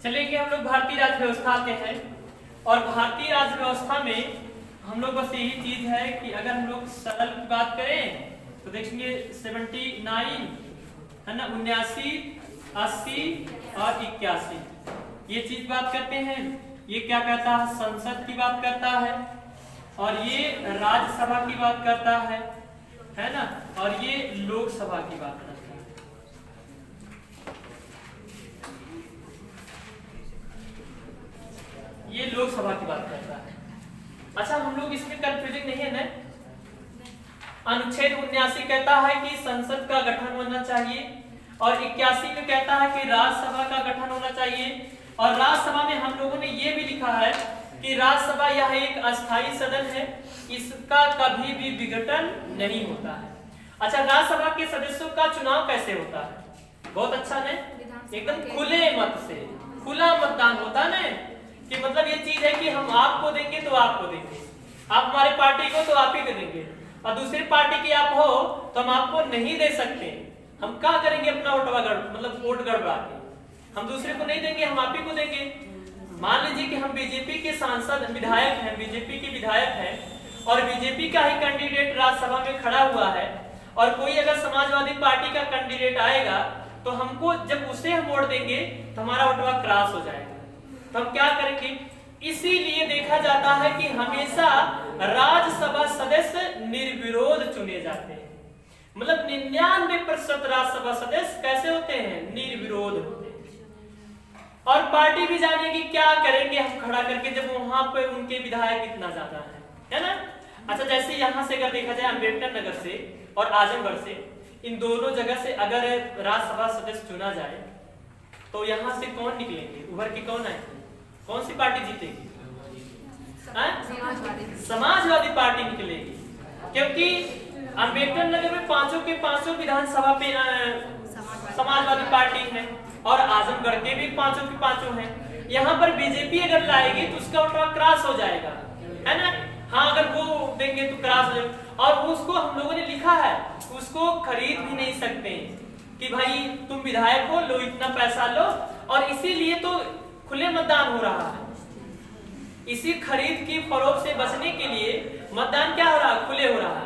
चलेंगे हम लोग भारतीय राज्य व्यवस्था के हैं। और भारतीय राज्य व्यवस्था में हम लोग बस यही चीज है कि अगर हम लोग सरल की बात करें तो देखेंगे 79 है ना, 79, 80 और 81 ये चीज बात करते हैं। ये क्या कहता है, संसद की बात करता है, और ये राज्यसभा की बात करता है ना, और ये लोकसभा की बात करता है। ये लोकसभा की बात करता है। अच्छा, हम लोग इसमें कंफ्यूजिंग नहीं है ना। अनुच्छेद 79 कहता है कि संसद का गठन होना चाहिए, और 81 में कहता है कि राज्यसभा का गठन होना चाहिए। और राज्यसभा में हम लोगों ने ये भी लिखा है कि राज्यसभा यह एक अस्थायी सदन है, इसका कभी भी विघटन नहीं होता है। अच्छा, राज्यसभा के सदस्यों का चुनाव कैसे होता है? बहुत अच्छा ने, एकदम खुले मत से, खुला मतदान होता है ना, कि मतलब ये चीज है कि हम आपको देंगे तो आपको देंगे, आप हमारे पार्टी को तो आप ही को देंगे, और दूसरी पार्टी की आप हो तो हम आपको नहीं दे सकते। हम क्या करेंगे, अपना वोट गड़बड़ा के हम दूसरे को नहीं देंगे, हम आप ही को देंगे। मान लीजिए कि हम बीजेपी के सांसद विधायक हैं, बीजेपी के विधायक हैं, और बीजेपी का ही कैंडिडेट राज्यसभा में खड़ा हुआ है, और कोई अगर समाजवादी पार्टी का कैंडिडेट आएगा तो हमको जब उसे हम वोट देंगे तो हमारा वोटवा क्रॉस हो जाएगा। तो हम क्या करेंगे? इसीलिए देखा जाता है कि हमेशा राज्यसभा सदस्य निर्विरोध चुने जाते हैं। मतलब 99% राज्यसभा सदस्य कैसे होते हैं? निर्विरोध होते हैं। और पार्टी भी जानेगी क्या करेंगे हम खड़ा करके जब वहां पे उनके विधायक इतना ज्यादा है ना। अच्छा, जैसे यहां से अगर देखा जाए अम्बेडकर नगर से और आजमगढ़ से, इन दोनों जगह से अगर राज्यसभा सदस्य चुना जाए तो यहां से कौन निकलेंगे, उभर के कौन आएंगे, कौन सी पार्टी जीतेगी? समाजवादी पार्टी निकलेगी, क्योंकि अम्बेडकर नगर में पांचों के पांचों विधानसभा पे समाजवादी पार्टी है, और आजमगढ़ के भी पांचों के पांचों हैं। यहाँ पर बीजेपी अगर लाएगी तो उसका वोट क्रॉस हो जाएगा, है ना। हाँ, अगर वो देंगे तो क्रॉस हो जाएगा। और उसको हम लोगों ने लिखा है, उसको खरीद भी नहीं सकते कि भाई तुम विधायक हो, लो इतना पैसा लो, और इसीलिए तो खुले मतदान हो रहा है। इसी खरीद की फरोख्त से बचने के लिए मतदान क्या हो रहा है? खुले हो रहा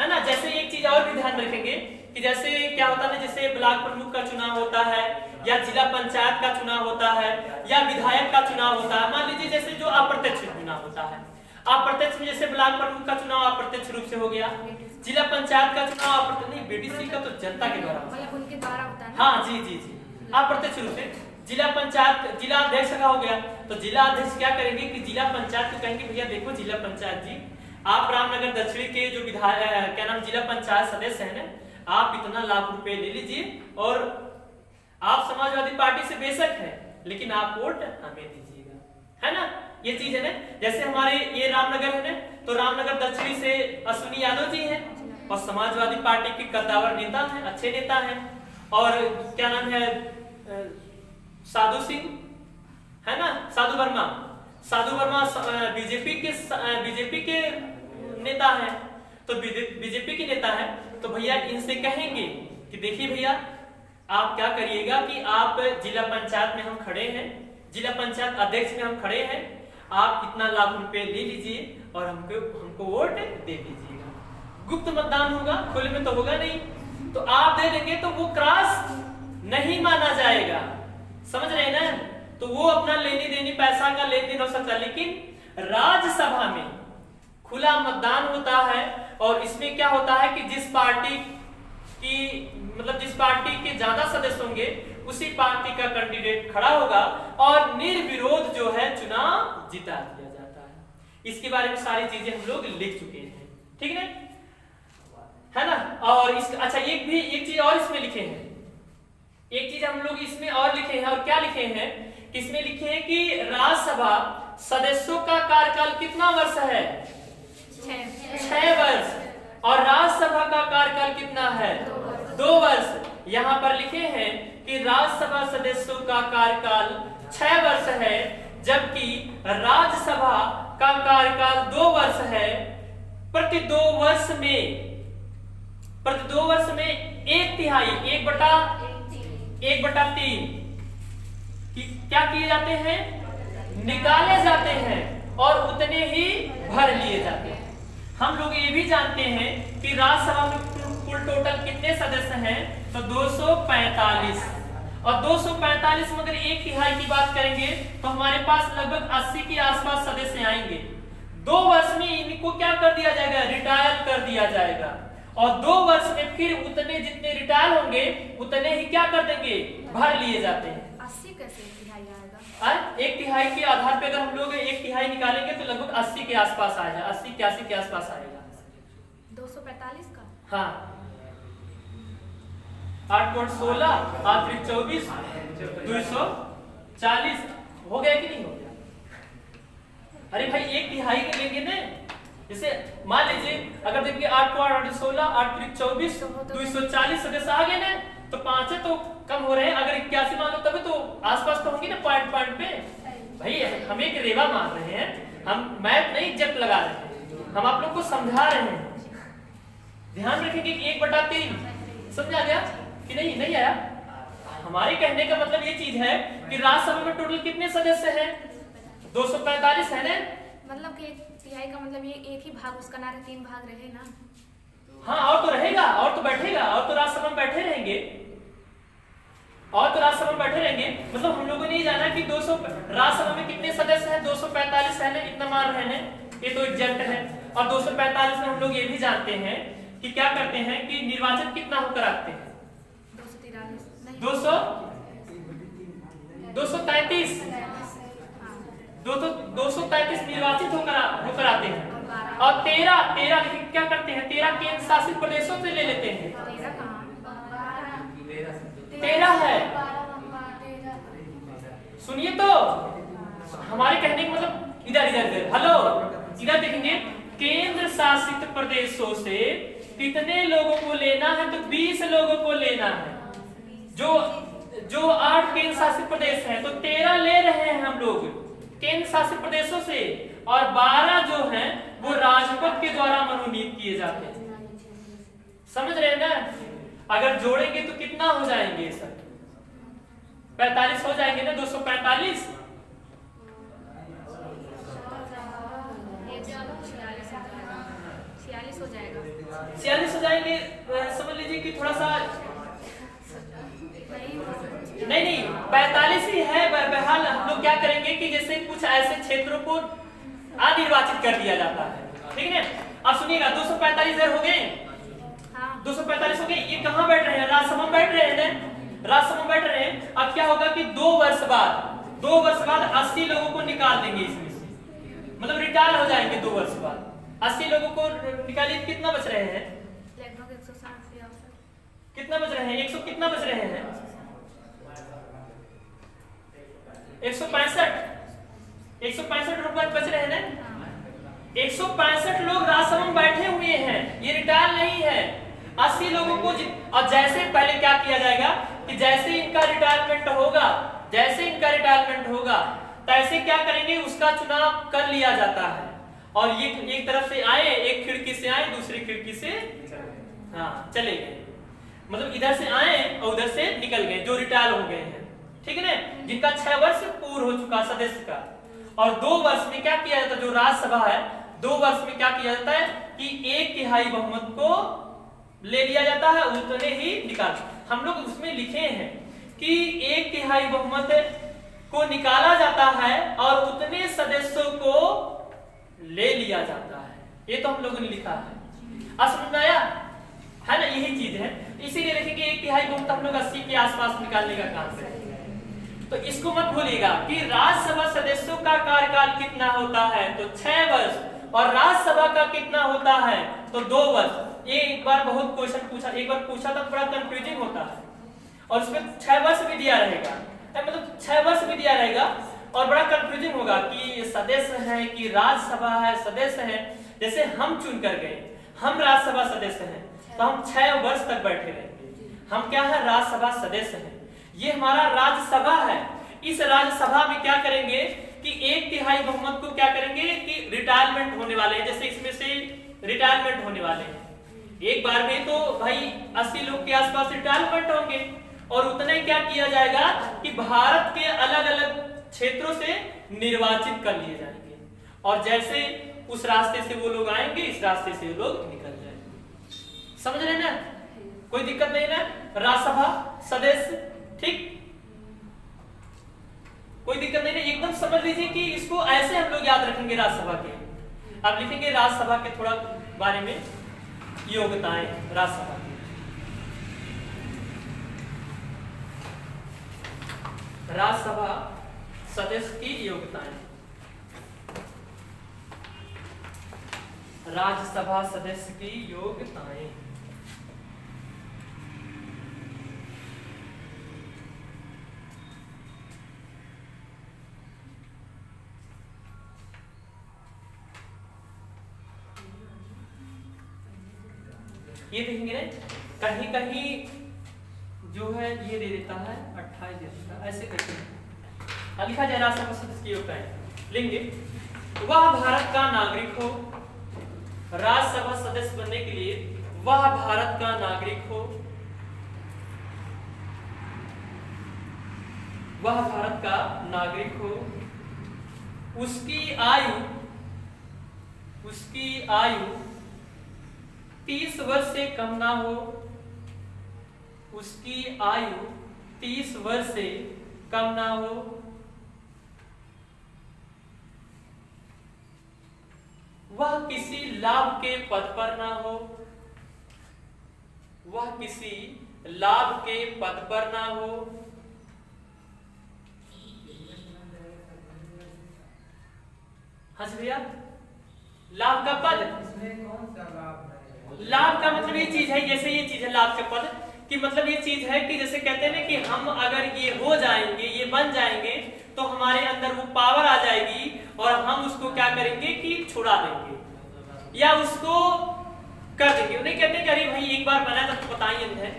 है ना। जैसे एक चीज और भी ध्यान रखेंगे कि जैसे क्या होता है, जैसे ब्लॉक प्रमुख का चुनाव होता है, या जिला पंचायत का चुनाव होता है, या विधायक का चुनाव होता है। मान लीजिए जैसे जो अप्रत्यक्ष चुनाव होता है, अप्रत्यक्ष में जैसे ब्लॉक प्रमुख का चुनाव अप्रत्यक्ष रूप से हो गया, जिला पंचायत का चुनाव अप्रत्यक्ष नहीं, बीडीसी का तो जनता के द्वारा उनके द्वारा होता है। हाँ जी, अप्रत्यक्ष रूप से। जिला पंचायत, जिला अध्यक्ष का हो गया, तो जिला अध्यक्ष क्या करेंगे कि जिला पंचायत को कहेंगे भैया देखो जिला पंचायत जी, आप रामनगर दक्षिणी के जो विधायक क्या नाम जिला पंचायत सदस्य है ना, आप इतना लाख रुपए ले लीजिए, और आप समाजवादी पार्टी से बेशक है लेकिन आप वोट हमें दीजिएगा, है ना। ये चीज है ना। जैसे हमारे ये रामनगर है ना, तो रामनगर दक्षिणी से अश्विनी यादव जी हैं, और समाजवादी पार्टी के कद्दावर नेता हैं, अच्छे नेता हैं, और क्या नाम है साधु सिंह, है ना, साधु वर्मा बीजेपी के नेता हैं, तो बीजेपी के नेता हैं। तो भैया इनसे कहेंगे कि देखिए भैया आप क्या करिएगा कि आप जिला पंचायत में हम खड़े हैं, जिला पंचायत अध्यक्ष में हम खड़े हैं, आप इतना लाख रुपए ले लीजिए और हमको वोट दे दीजिएगा। गुप्त मतदान होगा, खुले में तो होगा नहीं, तो आप दे देंगे तो वो क्रॉस नहीं माना जाएगा, समझ रहे हैं ना। तो वो अपना लेनी देनी पैसा का लेन देन हो सकता है, लेकिन राज्यसभा में खुला मतदान होता है, और इसमें क्या होता है कि जिस पार्टी के ज्यादा सदस्य होंगे उसी पार्टी का कैंडिडेट खड़ा होगा, और निर्विरोध जो है चुनाव जिता दिया जाता है। इसके बारे में सारी चीजें हम लोग लिख चुके हैं, ठीक है ना। और अच्छा, एक चीज और इसमें लिखे हैं, एक चीज हम लोग इसमें और लिखे हैं, और क्या लिखे हैं, इसमें लिखे हैं कि राज्यसभा सदस्यों का कार्यकाल कितना वर्ष है? 6 वर्ष। और राज्यसभा का कार्यकाल कितना है? 2 वर्ष। यहाँ पर लिखे हैं कि राज्यसभा सदस्यों का कार्यकाल 6 वर्ष है, जबकि राज्यसभा का कार्यकाल 2 वर्ष है। प्रति 2 वर्ष में 1/3 कि क्या किए जाते हैं, निकाले जाते हैं और उतने ही भर लिए जाते हैं। हम लोग ये भी जानते हैं कि राज्यसभा में कुल टोटल कितने सदस्य हैं, तो 245, और 245 में अगर 1/3 की बात करेंगे तो हमारे पास लगभग 80 के आसपास सदस्य आएंगे। 2 वर्ष में इनको क्या कर दिया जाएगा, रिटायर कर दिया जाएगा, और 2 वर्ष में फिर उतने जितने रिटायर होंगे उतने ही क्या कर देंगे, भर लिए जाते हैं। 80 कैसे 1/3 आएगा? 1/3 के आधार पे अगर हम लोग 1/3 निकालेंगे तो लगभग 80 के आसपास आएगा, 80-81 के आसपास आएगा। 245 का, हाँ 8.16 8 24 240 हो गया कि नहीं हो गया? अरे भाई 1/3 के लेंगे ना, जैसे मान लीजिए अगर देखिए 8 को 8 16 8 24 240 सदस्य आ गए ना, तो 5 तो कम हो रहे हैं। अगर 81 मान लो तभी तो आसपास तो होंगे ना पॉइंट पे। भाई हम एक रेवा मान रहे हैं, हम मैथ नहीं एग्जैक्ट लगा रहे हैं, हम आप लोग को समझा रहे हैं। ध्यान रखेंगे कि 1/3 समझा गया कि नहीं? नहीं आया? हमारे कहने का मतलब ये चीज है कि राज्यसभा में टोटल कितने सदस्य हैं, 245 है ना। मतलब कि 1/3 का मतलब ये एक ही भाग उसका ना रहे, 3 भाग रहे ना। हाँ और तो रहेगा, और तो बैठेगा, और तो राज्यसभा में बैठे रहेंगे, और तो राज्यसभा में बैठे रहेंगे। मतलब हम लोगों ने ये जाना कि 200 राज्यसभा में कितने सदस्य हैं, 245 है ना, इतना मान रहे हैं, ये तो एग्जैक्ट है। और 245 में हम लोग ये भी जानते हैं कि क्या करते हैं कि निर्वाचन कितना होकर आते हैं, 233 233 निर्वाचित होकर आते हैं। और 13 क्या करते हैं, 13 केंद्र शासित प्रदेशों से ले लेते हैं। 13 है, सुनिए तो हमारे कहने का मतलब इधर हेलो इधर देखेंगे, केंद्र शासित प्रदेशों से कितने लोगों को लेना है, तो 20 लोगों को लेना है। जो 8 केंद्र शासित प्रदेश है तो 13 ले रहे हैं हम लोग केंद्र शासित प्रदेशों से, और 12 जो हैं वो राष्ट्रपति के द्वारा मनोनीत किए जाते हैं। समझ रहे हैं ना? अगर जोड़ेंगे तो कितना हो जाएंगे सर, 45 हो जाएंगे ना, 245 46 हो जाएगा, 46 हो जाएंगे। समझ लीजिए कि थोड़ा सा नहीं 45 ही है। बहरहाल हम लोग क्या करेंगे कि जैसे कुछ ऐसे क्षेत्रों को अनिर्वाचित कर दिया जाता है, ठीक है। अब सुनिएगा 245 इधर हो गए, 245 हो गए, ये कहाँ बैठ रहे हैं, राज्यसभा में बैठ रहे हैं ना, राज्यसभा में बैठ रहे हैं। अब क्या होगा कि 2 वर्ष बाद 80 लोगों को निकाल देंगे इसमें से, मतलब रिटायर हो जाएंगे 2 वर्ष बाद। 80 लोगों को निकालिए, कितना बच रहे हैं, लगभग 160 कितना बच रहे हैं, 100 कितना बच रहे हैं, 165 रुपए बच रहे हैं ना। 165 लोग राज्यसभा में बैठे हुए हैं, ये रिटायर नहीं है। 80 लोगों को और जैसे पहले क्या किया जाएगा कि जैसे इनका रिटायरमेंट होगा तैसे क्या करेंगे, उसका चुनाव कर लिया जाता है। और ये एक तरफ से आए, एक खिड़की से आए, दूसरी खिड़की से चले गए, मतलब इधर से आए और उधर से निकल गए जो रिटायर हो गए हैं, ठीक है ना, जिनका 6 वर्ष पूर्ण हो चुका सदस्य का। और 2 वर्ष में क्या किया जाता है, जो राज्यसभा है 2 वर्ष में क्या किया जाता है कि 1/3 बहुमत को ले लिया जाता है, उतने ही निकाल। हम लोग उसमें लिखे हैं कि 1/3 बहुमत को निकाला जाता है और उतने सदस्यों को ले लिया जाता है, ये तो हम लोगों ने लिखा है। समझ में आया है ना, यही चीज है। इसीलिए लिखेंगे 1/3 बहुमत हम लोग 80 के आसपास निकालने का काम करेंगे। तो इसको मत भूलिएगा कि राज्यसभा सदस्यों का कार्यकाल कितना होता है, तो 6 वर्ष, और राज्यसभा का कितना होता है तो 2 वर्ष। ये एक बार बहुत क्वेश्चन पूछा था, बड़ा कंफ्यूजिंग होता है, और उसमें 6 वर्ष भी दिया रहेगा, मतलब 6 वर्ष भी दिया रहेगा, और बड़ा कंफ्यूजिंग होगा कि सदस्य है कि राज्यसभा है, सदस्य है। जैसे हम चुन कर गए, हम राज्यसभा सदस्य हैं तो हम 6 वर्ष तक बैठे रहेंगे। हम क्या है, राज्यसभा सदस्य हैं, ये हमारा राज्यसभा है। इस राज्यसभा में क्या करेंगे कि 1/3 बहुमत को क्या करेंगे कि रिटायरमेंट होने वाले हैं, जैसे इसमें से रिटायरमेंट होने वाले हैं एक बार में, तो भाई 80 लोग के आसपास रिटायरमेंट होंगे, और उतना ही क्या किया जाएगा कि भारत के अलग अलग क्षेत्रों से निर्वाचित कर लिए जाएंगे, और जैसे उस रास्ते से वो लोग आएंगे, इस रास्ते से वो लोग निकल जाएंगे। समझ रहे ना? कोई दिक्कत नहीं ना? राज्यसभा सदस्य, ठीक, कोई दिक्कत नहीं ना? एकदम समझ लीजिए कि इसको ऐसे हम लोग याद रखेंगे राज्यसभा के। अब लिखेंगे राज्यसभा के थोड़ा बारे में, योग्यताएं राज्यसभा की। राज्यसभा सदस्य की योग्यताएं। राज्यसभा सदस्य की योग्यताएं। ये देखेंगे ना, कहीं कहीं जो है ये दे देता है 28 दे देता है, ऐसे करके लिखा जाए राज्यसभा सदस्य की योग्यताएं। लेंगे वह भारत का नागरिक हो, राज्यसभा सदस्य बनने के लिए वह भारत का नागरिक हो, वह भारत का नागरिक हो, उसकी आयु 30 वर्ष से कम ना हो, उसकी आयु 30 वर्ष से कम ना हो, वह किसी लाभ के पद पर ना हो, वह किसी लाभ के पद पर ना हो, भैया लाभ का पद, इसमें कौन सा लाभ है? लाभ का मतलब ये चीज है, जैसे ये चीज है लाभ का पद कि मतलब ये चीज है कि जैसे कहते हैं ना कि हम अगर ये हो जाएंगे, ये बन जाएंगे, तो हमारे अंदर वो पावर आ जाएगी और हम उसको क्या करेंगे कि छुड़ा देंगे या उसको कर देंगे। उन्हें कहते हैं कि अरे भाई एक बार बना तो पता ही है,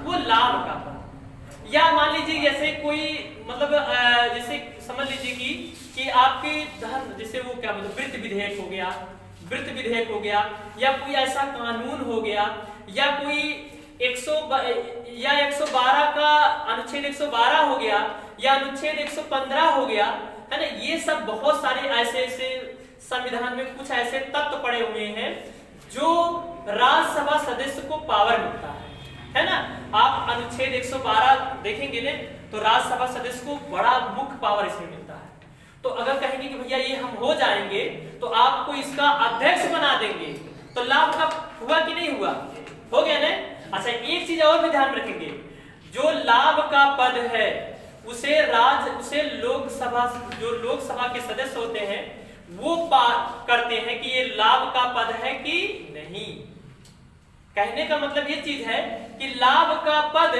वो लाभ का पद। या मान लीजिए जैसे कोई मतलब जैसे समझ लीजिए कि आपके धर्म जैसे वो क्या मतलब वृत्त विधेयक हो गया, वृत्त विधेयक हो गया, या कोई ऐसा कानून हो गया, या कोई 112 का अनुच्छेद 112 हो गया, या अनुच्छेद 115 हो गया, है ना। ये सब बहुत सारे ऐसे संविधान में कुछ ऐसे तत्व पड़े हुए हैं जो राज्यसभा सदस्य को पावर मिलता है ना। आप अनुच्छेद 112 देखेंगे ना तो राज्यसभा सदस्य को बड़ा मुख्य पावर इसमें मिलता है। तो अगर कहेंगे कि भैया ये हम हो जाएंगे तो आपको इसका अध्यक्ष बना देंगे, तो लाभ का हुआ कि नहीं हुआ? हो गया ना। अच्छा एक चीज और भी ध्यान रखेंगे, जो लाभ का पद है उसे लोकसभा, जो लोकसभा के सदस्य होते हैं वो करते हैं कि ये लाभ का पद है कि नहीं। कहने का मतलब ये चीज है कि लाभ का पद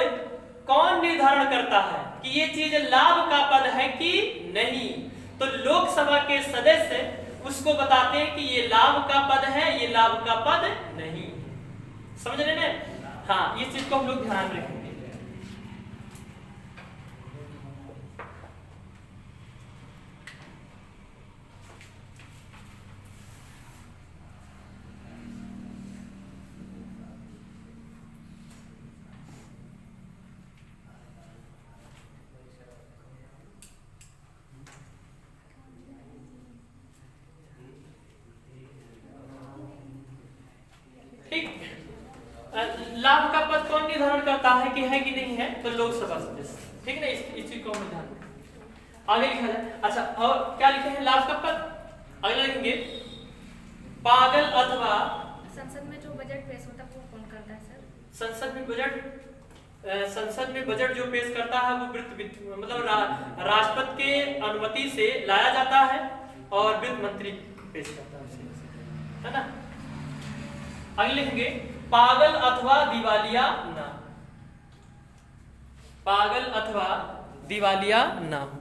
कौन निर्धारण करता है कि ये चीज लाभ का पद है कि नहीं। तो लोकसभा के सदस्य उसको बताते हैं कि ये लाभ का पद है, ये लाभ का पद नहीं। समझ रहे ना? हाँ, इस चीज को हम लोग ध्यान रखेंगे। लाभ का पद कौन निर्धारण करता है कि है कि नहीं है? तो लोकसभा सदस्य। ठीक है ना, इस चीज को हम ध्यान रखें। आगे लिखा जाए। अच्छा और क्या लिखे हैं लाभ का पद? अगला लिखेंगे पागल अथवा। संसद में जो बजट पेश होता है वो कौन करता है सर? संसद में बजट जो पेश करता है वो मतलब राष्ट्रपति के अनुमति से लाया जाता है और वित्त मंत्री पेश करता है ना। अगले लिखेंगे पागल अथवा दिवालिया ना, पागल अथवा दिवालिया ना हो।